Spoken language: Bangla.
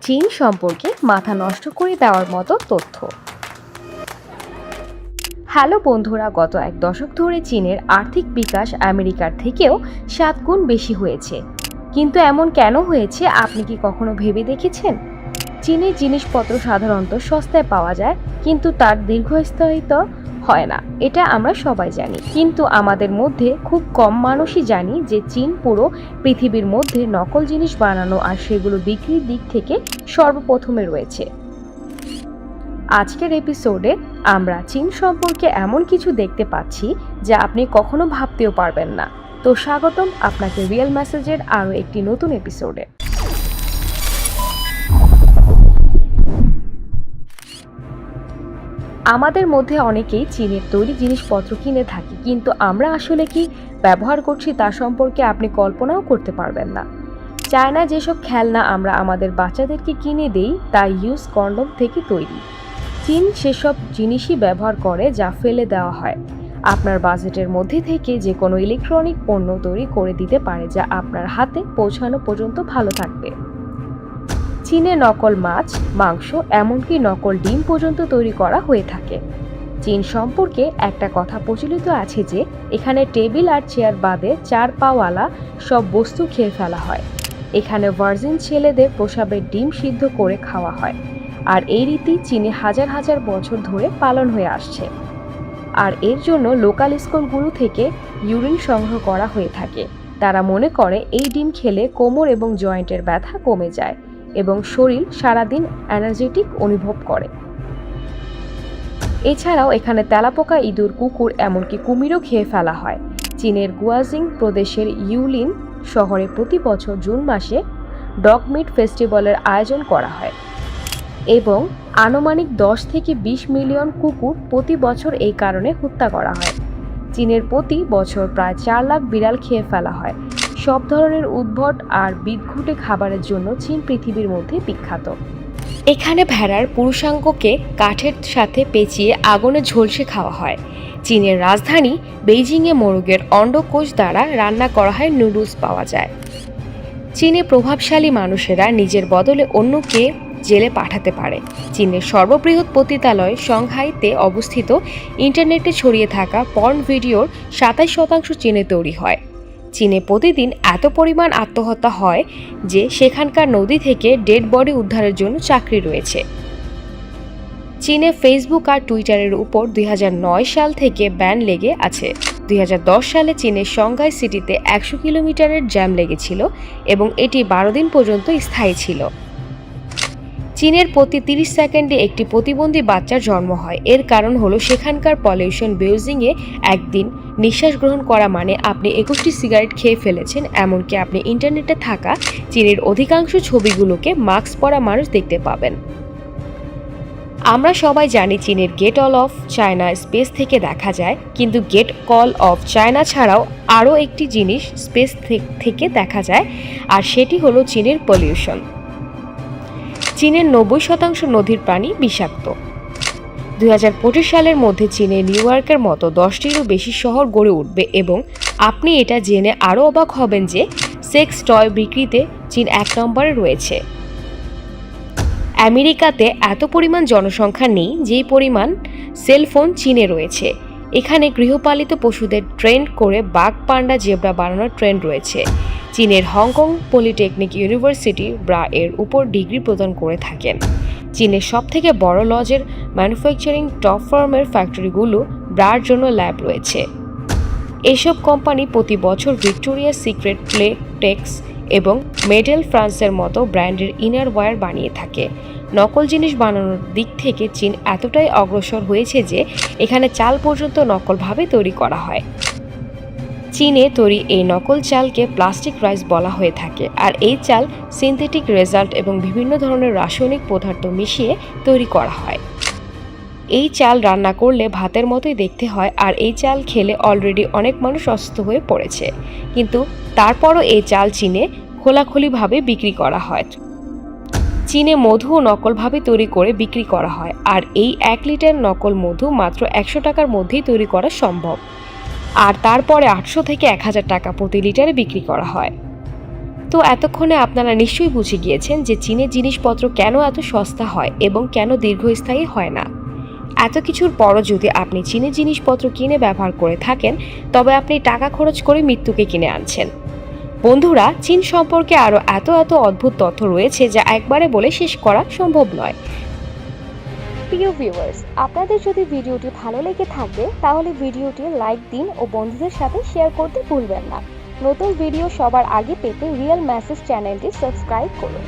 চীন সম্পর্কে মাথা নষ্ট করে দেওয়ার মতো তথ্য। হ্যালো বন্ধুরা, গত এক দশক ধরে চীনের আর্থিক বিকাশ আমেরিকার থেকেও 7 গুণ বেশি হয়েছে। কিন্তু এমন কেন হয়েছে, আপনি কি কখনো ভেবে দেখেছেন? চীনের জিনিসপত্র সাধারণত সস্তায় পাওয়া যায়, কিন্তু তার দীর্ঘস্থায়িত্ব হয় না, এটা আমরা সবাই জানি। কিন্তু আমাদের মধ্যে খুব কম মানুষই জানি যে চীন পুরো পৃথিবীর মধ্যে নকল জিনিস বানানো আর সেগুলো বিক্রির দিক থেকে সর্বপ্রথমে রয়েছে। আজকের এপিসোডে আমরা চীন সম্পর্কে এমন কিছু দেখতে পাচ্ছি যা আপনি কখনো ভাবতেও পারবেন না। তো স্বাগতম আপনাকে রিয়েল মেসেজের আরও একটি নতুন এপিসোডে। আমাদের মধ্যে অনেকেই চীনের তৈরি জিনিসপত্র কিনে থাকি, কিন্তু আমরা আসলে কি ব্যবহার করছি তা সম্পর্কে আপনি কল্পনাও করতে পারবেন না। চায়নায় যেসব খেলনা আমরা আমাদের বাচ্চাদেরকে কিনে দেই তা ইউজ কন্ডম থেকে তৈরি। চীন সেসব জিনিসই ব্যবহার করে যা ফেলে দেওয়া হয়। আপনার বাজেটের মধ্যে থেকে যে কোনো ইলেকট্রনিক পণ্য তৈরি করে দিতে পারে যা আপনার হাতে পৌঁছানো পর্যন্ত ভালো থাকবে। চীনে নকল মাছ, মাংস, এমনকি নকল ডিম পর্যন্ত তৈরি করা হয়ে থাকে। চীন সম্পর্কে একটা কথা প্রচলিত আছে যে এখানে টেবিল আর চেয়ার বাদে 4 পাওয়ালা সব বস্তু খেয়ে ফেলা হয়। এখানে ভার্জিন ছেলেদের প্রসাবের ডিম সিদ্ধ করে খাওয়া হয়, আর এই রীতি চীনে হাজার হাজার বছর ধরে পালন হয়ে আসছে। আর এর জন্য লোকাল স্কুলগুলো থেকে ইউরিন সংগ্রহ করা হয়ে থাকে। তারা মনে করে এই ডিম খেলে কোমর এবং জয়েন্টের ব্যথা কমে যায় এবং শরীর সারাদিন এনার্জেটিক অনুভব করে। এছাড়াও এখানে তেলাপোকা, ইঁদুর, কুকুর, এমনকি কুমিরও খেয়ে ফেলা হয়। চীনের গুয়াজিং প্রদেশের ইউলিন শহরে প্রতি বছর জুন মাসে ডগ মিট ফেস্টিভ্যালের আয়োজন করা হয় এবং আনুমানিক 10 থেকে 20 মিলিয়ন কুকুর প্রতি বছর এই কারণে হত্যা করা হয়। চীনের প্রতি বছর প্রায় 4 লাখ বিড়াল খেয়ে ফেলা হয়। সব ধরনের উদ্ভট আর বিদঘুটে খাবারের জন্য চীন পৃথিবীর মধ্যে বিখ্যাত। এখানে ভেড়ার পুরুষাঙ্গকে কাঠের সাথে পেঁচিয়ে আগুনে ঝলসে খাওয়া হয়। চীনের রাজধানী বেইজিংয়ে মোরগের অন্ডকোষ দ্বারা রান্না করা হয় নুডলস পাওয়া যায়। চীনে প্রভাবশালী মানুষেরা নিজের বদলে অন্যকে জেলে পাঠাতে পারে। চীনের সর্ববৃহৎ পতিতালয় সংহাইতে অবস্থিত। ইন্টারনেটে ছড়িয়ে থাকা পর্ন ভিডিওর 27% চীনে তৈরি হয়। চীনে প্রতিদিন এত পরিমাণ আত্মহত্যা হয় যে সেখানকার নদী থেকে ডেড বডি উদ্ধারের জন্য চাকরি রয়েছে। চীনে ফেসবুক আর টুইটারের উপর 2009 সাল থেকে ব্যান লেগে আছে। 2010 সালে চীনের সংঘাই সিটিতে 100 কিলোমিটারের জ্যাম লেগেছিল এবং এটি 12 দিন পর্যন্ত স্থায়ী ছিল। চীনের প্রতি 30 সেকেন্ডে একটি প্রতিবন্ধী বাচ্চার জন্ম হয়। এর কারণ হলো সেখানকার পলিউশন। বেইজিংয়ে একদিন নিঃশ্বাস গ্রহণ করা মানে আপনি 21টি সিগারেট খেয়ে ফেলেছেন। এমনকি আপনি ইন্টারনেটে থাকা চীনের অধিকাংশ ছবিগুলোকে মাস্ক পরা মানুষ দেখতে পাবেন। আমরা সবাই জানি চীনের gate all of China space থেকে দেখা যায়, কিন্তু গেট কল অফ চায়না ছাড়াও আরও একটি জিনিস স্পেস থেকে দেখা যায়, আর সেটি হলো চীনের পলিউশন। চীনের 90% নদীর পানি বিষাক্ত। 2025 সালের মধ্যে চীনে নিউ ইয়র্কের মতো 10টিরও বেশি শহর গড়ে উঠবে এবং আপনি এটা জেনে আরও অবাক হবেন যে সেক্স টয় বিক্রিতে চীন 1 নম্বরে রয়েছে। আমেরিকাতে এত পরিমাণ জনসংখ্যা নেই যেই পরিমাণ সেলফোন চীনে রয়েছে। এখানে গৃহপালিত পশুদের ট্রেন্ড করে বাঘ, পান্ডা, জেব্রা বানানোর ট্রেন্ড রয়েছে। চীনের হংকং পলিটেকনিক ইউনিভার্সিটি ব্রা এর উপর ডিগ্রি প্রদান করে থাকেন। চীনের সবথেকে বড় লজের ম্যানুফ্যাকচারিং টপ ফার্মের ফ্যাক্টরিগুলো ব্রার জন্য ল্যাব রয়েছে। এসব কোম্পানি প্রতি বছর ভিক্টোরিয়া সিক্রেট, প্লেটেক্স এবং মেডেল ফ্রান্সের মতো ব্র্যান্ডের ইনার ওয়্যার বানিয়ে থাকে। নকল জিনিস বানানোর দিক থেকে চীন এতটাই অগ্রসর হয়েছে যে এখানে চাল পর্যন্ত নকলভাবে তৈরি করা হয়। চীনে তৈরি এই নকল চালকে প্লাস্টিক রাইস বলা হয়ে থাকে, আর এই চাল সিনথেটিক রেজাল্ট এবং বিভিন্ন ধরনের রাসায়নিক পদার্থ মিশিয়ে তৈরি করা হয়। এই চাল রান্না করলে ভাতের মতোই দেখতে হয়, আর এই চাল খেলে অলরেডি অনেক মানুষ অসুস্থ হয়ে পড়েছে। কিন্তু তারপরও এই চাল চীনে খোলাখুলিভাবে বিক্রি করা হয়। চীনে মধুও নকলভাবে তৈরি করে বিক্রি করা হয়, আর এই 1 লিটার নকল মধু মাত্র 100 টাকার মধ্যেই তৈরি করা সম্ভব, আর তারপরে 800 থেকে 1000 টাকা প্রতি লিটারে বিক্রি করা হয়। তো এতক্ষণে আপনারা নিশ্চয়ই বুঝে গিয়েছেন যে চীনের জিনিসপত্র কেন এত সস্তা হয় এবং কেন দীর্ঘস্থায়ী হয় না। এত কিছুর পরও যদি আপনি চীনের জিনিসপত্র কিনে ব্যবহার করে থাকেন, তবে আপনি টাকা খরচ করে মৃত্যুকে কিনে আনছেন। বন্ধুরা, চীন সম্পর্কে আরও এত অদ্ভুত তথ্য রয়েছে যা একবারে বলে শেষ করা সম্ভব নয়। প্রিয় ভিউয়ার্স, আপনাদের যদি ভিডিওটি ভালো লেগে থাকে তাহলে ভিডিওটি লাইক দিন ও বন্ধুদের সাথে শেয়ার করতে ভুলবেন না। নতুন ভিডিও সবার আগে পেতে রিয়েল মেসেজ চ্যানেলটি সাবস্ক্রাইব করুন।